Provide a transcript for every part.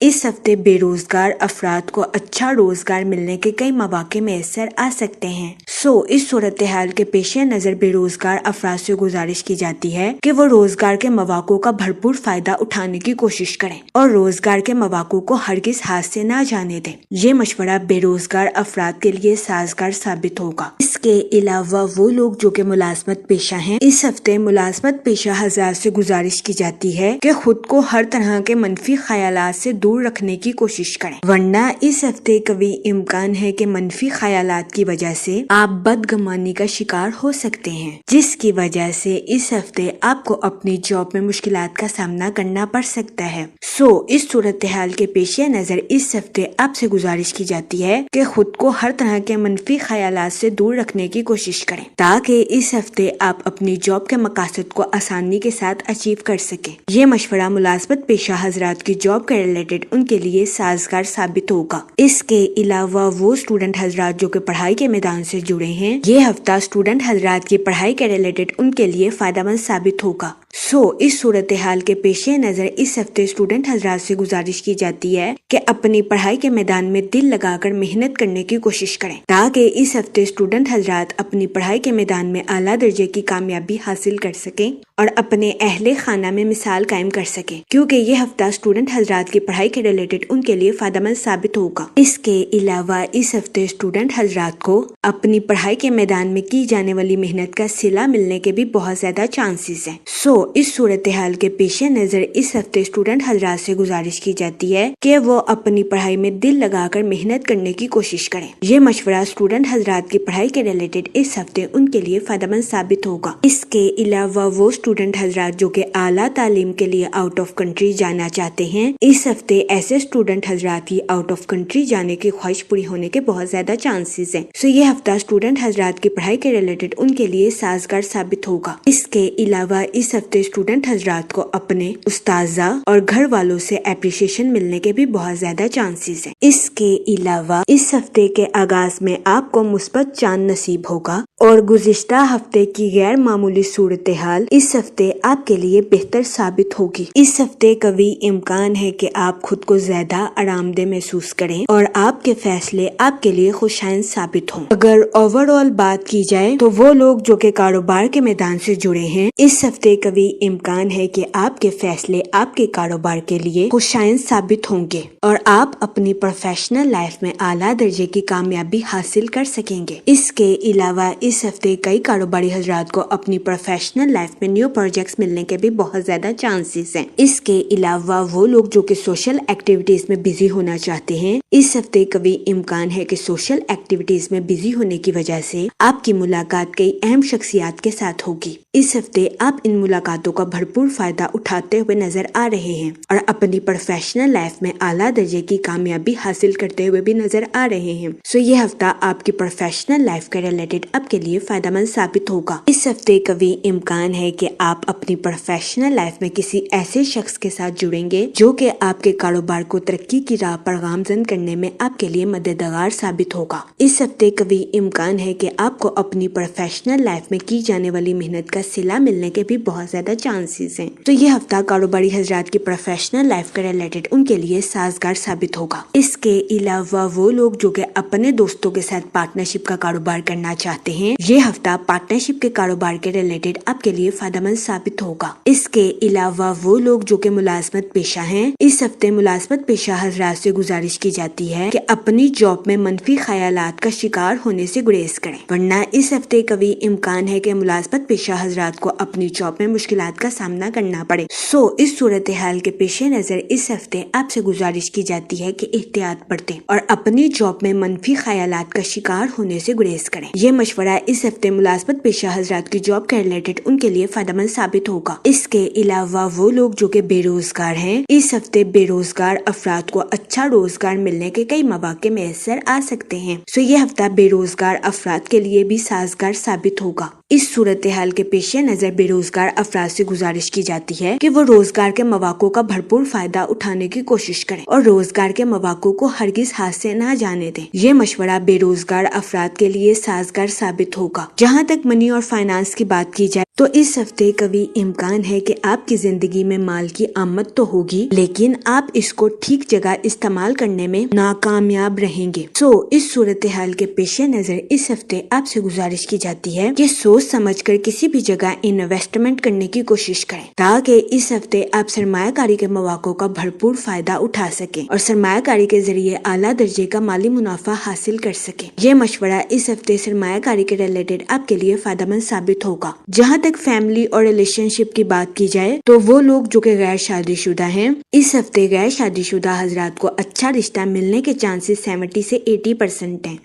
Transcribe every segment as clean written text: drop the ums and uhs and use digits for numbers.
اس ہفتے بے روزگار افراد کو اچھا روزگار ملنے کے کئی مواقع میسر آ سکتے ہیں۔ اس صورتحال کے پیش نظر بے روزگار افراد سے گزارش کی جاتی ہے کہ وہ روزگار کے مواقع کا بھرپور فائدہ اٹھانے کی کوشش کریں اور روزگار کے مواقع کو ہرگز ہاتھ سے نہ جانے دیں۔ یہ مشورہ بے روزگار افراد کے لیے سازگار ثابت ہوگا۔ اس کے علاوہ وہ لوگ جو کہ ملازمت پیشہ ہیں، اس ہفتے ملازمت پیشہ حضرات سے گزارش کی جاتی ہے کہ خود کو ہر طرح کے منفی خیالات سے دور رکھنے کی کوشش کریں، ورنہ اس ہفتے قوی امکان ہے کہ منفی خیالات کی وجہ سے آپ بدگمانی کا شکار ہو سکتے ہیں، جس کی وجہ سے اس ہفتے آپ کو اپنی جاب میں مشکلات کا سامنا کرنا پڑ سکتا ہے۔ اس صورتحال کے پیش نظر اس ہفتے آپ سے گزارش کی جاتی ہے کہ خود کو ہر طرح کے منفی خیالات سے دور رکھنے کی کوشش کریں تاکہ اس ہفتے آپ اپنی جاب کے مقاصد کو آسانی کے ساتھ اچیو کر سکیں۔ یہ مشورہ ملازمت پیشہ حضرات کی جاب کے ریلیٹڈ ان کے لیے سازگار ثابت ہوگا۔ اس کے علاوہ وہ اسٹوڈنٹ حضرات جو کہ پڑھائی کے میدان سے جڑے ہیں، یہ ہفتہ اسٹوڈنٹ حضرات کی پڑھائی کے ریلیٹڈ ان کے لیے فائدہ مند ثابت ہوگا۔ اس صورتحال کے پیش نظر اس ہفتے اسٹوڈنٹ حضرات سے گزارش کی جاتی ہے کہ اپنی پڑھائی کے میدان میں دل لگا کر محنت کرنے کی کوشش کریں تاکہ اس ہفتے اسٹوڈنٹ حضرات اپنی پڑھائی کے میدان میں اعلیٰ درجے کی کامیابی حاصل کر سکیں اور اپنے اہل خانہ میں مثال قائم کر سکیں، کیونکہ یہ ہفتہ اسٹوڈنٹ حضرات کی پڑھائی کے ریلیٹڈ ان کے لیے فائدہ مند ثابت ہوگا۔ اس کے علاوہ اس ہفتے اسٹوڈنٹ حضرات کو اپنی پڑھائی کے میدان میں کی جانے والی محنت کا صلہ ملنے کے بھی بہت زیادہ چانسز ہیں۔ اس صورتحال کے پیش نظر اس ہفتے اسٹوڈنٹ حضرات سے گزارش کی جاتی ہے کہ وہ اپنی پڑھائی میں دل لگا کر محنت کرنے کی کوشش کریں۔ یہ مشورہ اسٹوڈنٹ حضرات کی پڑھائی کے ریلیٹڈ اس ہفتے ان کے لیے فائدہ مند ثابت ہوگا۔ اس کے علاوہ وہ اسٹوڈنٹ حضرات جو کہ اعلیٰ تعلیم کے لیے آؤٹ آف کنٹری جانا چاہتے ہیں، اس ہفتے ایسے اسٹوڈنٹ حضرات کی آؤٹ آف کنٹری جانے کی خواہش پوری ہونے کے بہت زیادہ چانسز ہیں۔ یہ ہفتہ اسٹوڈنٹ حضرات کی پڑھائی کے ریلیٹڈ ان کے لیے سازگار ثابت ہوگا۔ اس کے علاوہ اس ہفتے اسٹوڈنٹ حضرات کو اپنے اساتذہ اور گھر والوں سے اپریشیشن ملنے کے بھی بہت زیادہ چانسز ہیں۔ اس کے علاوہ اس ہفتے کے آغاز میں آپ کو مثبت چاند نصیب ہوگا اور گزشتہ ہفتے کی غیر معمولی صورتحال اس ہفتے آپ کے لیے بہتر ثابت ہوگی۔ اس ہفتے قوی امکان ہے کہ آپ خود کو زیادہ آرام دہ محسوس کریں اور آپ کے فیصلے آپ کے لیے خوشائند ثابت ہوں۔ اگر اوور آل بات کی جائے تو وہ لوگ جو کہ کاروبار کے میدان سے جڑے ہیں، اس ہفتے قوی امکان ہے کہ آپ کے فیصلے آپ کے کاروبار کے لیے خوشائند ثابت ہوں گے اور آپ اپنی پروفیشنل لائف میں اعلیٰ درجے کی کامیابی حاصل کر سکیں گے۔ اس کے علاوہ اس ہفتے کئی کاروباری حضرات کو اپنی پروفیشنل لائف میں نیو پروجیکٹس ملنے کے بھی بہت زیادہ چانسز ہیں۔ اس کے علاوہ وہ لوگ جو کہ سوشل ایکٹیویٹیز میں بزی ہونا چاہتے ہیں، اس ہفتے قوی امکان ہے کہ سوشل ایکٹیویٹیز میں بزی ہونے کی وجہ سے آپ کی ملاقات کئی اہم شخصیات کے ساتھ ہوگی۔ اس ہفتے آپ ان ملاقاتوں کا بھرپور فائدہ اٹھاتے ہوئے نظر آ رہے ہیں اور اپنی پروفیشنل لائف میں اعلیٰ درجے کی کامیابی حاصل کرتے ہوئے بھی نظر آ رہے ہیں۔ یہ ہفتہ آپ کی پروفیشنل لائف کے ریلیٹڈ آپ کے لیے فائدہ مند ثابت ہوگا۔ اس ہفتے قوی امکان ہے کہ آپ اپنی پروفیشنل لائف میں کسی ایسے شخص کے ساتھ جڑیں گے جو کہ آپ کے کاروبار کو ترقی کی راہ پر گامزن کرنے میں آپ کے لیے مددگار ثابت ہوگا۔ اس ہفتے قوی امکان ہے کہ آپ کو اپنی پروفیشنل لائف میں کی جانے والی محنت کا صلہ ملنے کے بھی بہت زیادہ چانسز ہیں۔ یہ ہفتہ کاروباری حضرات کی پروفیشنل لائف کے ریلیٹڈ ان کے لیے سازگار ثابت ہوگا۔ اس کے علاوہ وہ لوگ جو کہ اپنے دوستوں کے ساتھ پارٹنرشپ کا کاروبار کرنا چاہتے ہیں، یہ ہفتہ پارٹنرشپ کے کاروبار کے ریلیٹڈ آپ کے لیے فائدہ مند ثابت ہوگا۔ اس کے علاوہ وہ لوگ جو کہ ملازمت پیشہ ہیں، اس ہفتے ملازمت پیشہ حضرات سے گزارش کی جاتی ہے کہ اپنی جاب میں منفی خیالات کا شکار ہونے سے گریز کریں، ورنہ اس ہفتے قوی امکان ہے کہ ملازمت پیشہ حضرات کو اپنی جاب میں مشکلات کا سامنا کرنا پڑے۔ اس صورتحال کے پیش نظر اس ہفتے آپ سے گزارش کی جاتی ہے کہ احتیاط برتیں اور اپنی جاب میں منفی خیالات کا شکار ہونے سے گریز کریں۔ یہ مشورہ اس ہفتے ملازمت پیشہ حضرات کی جاب کے ریلیٹڈ ان کے لیے فائدہ مند ثابت ہوگا۔ اس کے علاوہ وہ لوگ جو کہ بے روزگار ہیں، اس ہفتے بے روزگار افراد کو اچھا روزگار ملنے کے کئی مواقع میسر آ سکتے ہیں۔ یہ ہفتہ بے روزگار افراد کے لیے بھی سازگار ثابت ہوگا۔ اس صورتحال کے پیش نظر بے روزگار افراد سے گزارش کی جاتی ہے کہ وہ روزگار کے مواقع کا بھرپور فائدہ اٹھانے کی کوشش کریں اور روزگار کے مواقع کو ہرگز ہاتھ سے نہ جانے دیں۔ یہ مشورہ بے روزگار افراد کے لیے سازگار ثابت ہوگا۔ جہاں تک منی اور فائنانس کی بات کی جائے تو اس ہفتے قوی امکان ہے کہ آپ کی زندگی میں مال کی آمد تو ہوگی، لیکن آپ اس کو ٹھیک جگہ استعمال کرنے میں ناکامیاب رہیں گے۔ اس صورتحال کے پیش نظر اس ہفتے آپ سے گزارش کی جاتی ہے کہ سوچ سمجھ کر کسی بھی جگہ انویسٹمنٹ کرنے کی کوشش کریں تاکہ اس ہفتے آپ سرمایہ کاری کے مواقع کا بھرپور فائدہ اٹھا سکیں اور سرمایہ کاری کے ذریعے اعلیٰ درجے کا مالی منافع حاصل کر سکیں۔ یہ مشورہ اس ہفتے سرمایہ کاری کے ریلیٹڈ آپ کے لیے فائدہ مند ثابت ہوگا۔ جہاں تک فیملی اور ریلیشن شپ کی بات کی جائے تو وہ لوگ جو کہ غیر شادی شدہ ہیں، اس ہفتے غیر شادی شدہ حضرات کو اچھا رشتہ ملنے کے چانسز 70 سے 80% ہیں۔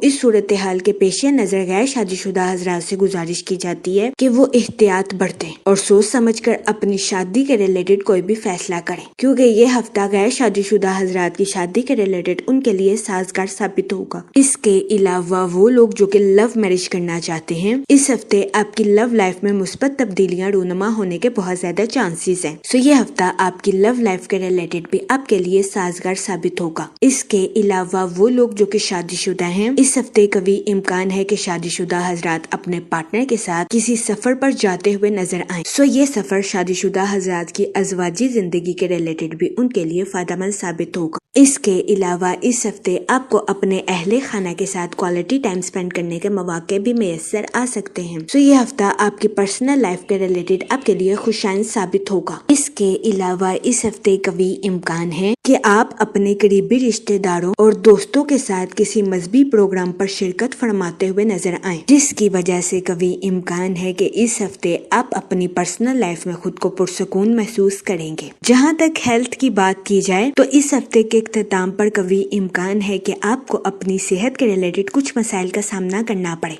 اس صورتحال کے پیش نظر غیر شادی شدہ حضرات سے گزارش کی جاتی ہے کہ وہ احتیاط برتیں اور سوچ سمجھ کر اپنی شادی کے ریلیٹڈ کوئی بھی فیصلہ کریں، کیونکہ یہ ہفتہ غیر شادی شدہ حضرات کی شادی کے ریلیٹڈ ان کے لیے سازگار ثابت ہوگا۔ اس کے علاوہ وہ لوگ جو کہ لو میرج کرنا چاہتے ہیں، اس ہفتے آپ کی لو لائف میں مثبت تبدیلیاں رونما ہونے کے بہت زیادہ چانسز ہیں۔ یہ ہفتہ آپ کی لو لائف کے ریلیٹڈ بھی آپ کے لیے سازگار ثابت ہوگا۔ اس کے علاوہ وہ لوگ جو کہ شادی شدہ ہیں، اس ہفتے قوی امکان ہے کہ شادی شدہ حضرات اپنے پارٹنر کے ساتھ کسی سفر پر جاتے ہوئے نظر آئیں۔ یہ سفر شادی شدہ حضرات کی ازواجی زندگی کے ریلیٹڈ بھی ان کے لیے فائدہ مند ثابت ہوگا۔ اس کے علاوہ اس ہفتے آپ کو اپنے اہل خانہ کے ساتھ کوالٹی ٹائم سپینڈ کرنے کے مواقع بھی میسر آ سکتے ہیں۔ یہ ہفتہ آپ کی پرسنل لائف کے ریلیٹڈ آپ کے لیے خوشائند ثابت ہوگا۔ اس کے علاوہ اس ہفتے قوی امکان ہے کہ آپ اپنے قریبی رشتہ داروں اور دوستوں کے ساتھ کسی مذہبی پروگرام پر شرکت فرماتے ہوئے نظر آئیں، جس کی وجہ سے قوی امکان ہے کہ اس ہفتے آپ اپنی پرسنل لائف میں خود کو پرسکون محسوس کریں گے۔ جہاں تک ہیلتھ کی بات کی جائے تو اس ہفتے کے اختتام پر قوی امکان ہے کہ آپ کو اپنی صحت کے ریلیٹڈ کچھ مسائل کا سامنا کرنا پڑے۔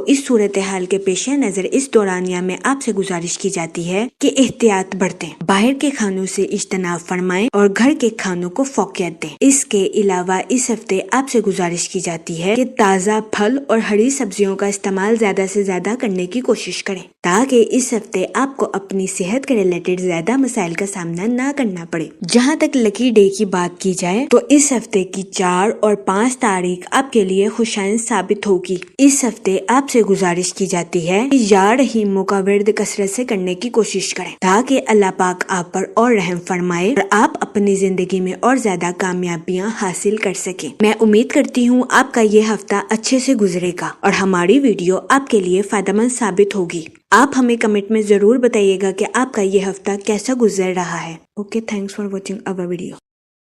اس صورتحال کے پیش نظر اس دورانیہ میں آپ سے گزارش کی جاتی ہے کہ احتیاط برتیں، باہر کے کھانوں سے اجتناب فرمائیں اور گھر کے کھانوں کو فوقیت دیں۔ اس کے علاوہ اس ہفتے آپ سے گزارش کی جاتی ہے کہ تازہ پھل اور ہری سبزیوں کا استعمال زیادہ سے زیادہ کرنے کی کوشش کریں تاکہ اس ہفتے آپ کو اپنی صحت کے ریلیٹڈ زیادہ مسائل کا سامنا نہ کرنا پڑے۔ جہاں تک لکی ڈے کی بات کی جائے تو اس ہفتے کی 4 اور 5 تاریخ آپ کے لیے خوشائند ثابت ہوگی۔ اس ہفتے آپ سے گزارش کی جاتی ہے کہ یا رحیموں کا ورد کثرت سے کرنے کی کوشش کریں تاکہ اللہ پاک آپ پر اور رحم فرمائے اور آپ اپنی زندگی میں اور زیادہ کامیابیاں حاصل کر سکیں۔ میں امید کرتی ہوں آپ کا یہ ہفتہ اچھے سے گزرے گا اور ہماری ویڈیو آپ کے لیے فائدہ مند ثابت ہوگی۔ آپ ہمیں کمنٹ میں ضرور بتائیے گا کہ آپ کا یہ ہفتہ کیسا گزر رہا ہے۔ Okay, thanks for watching our video.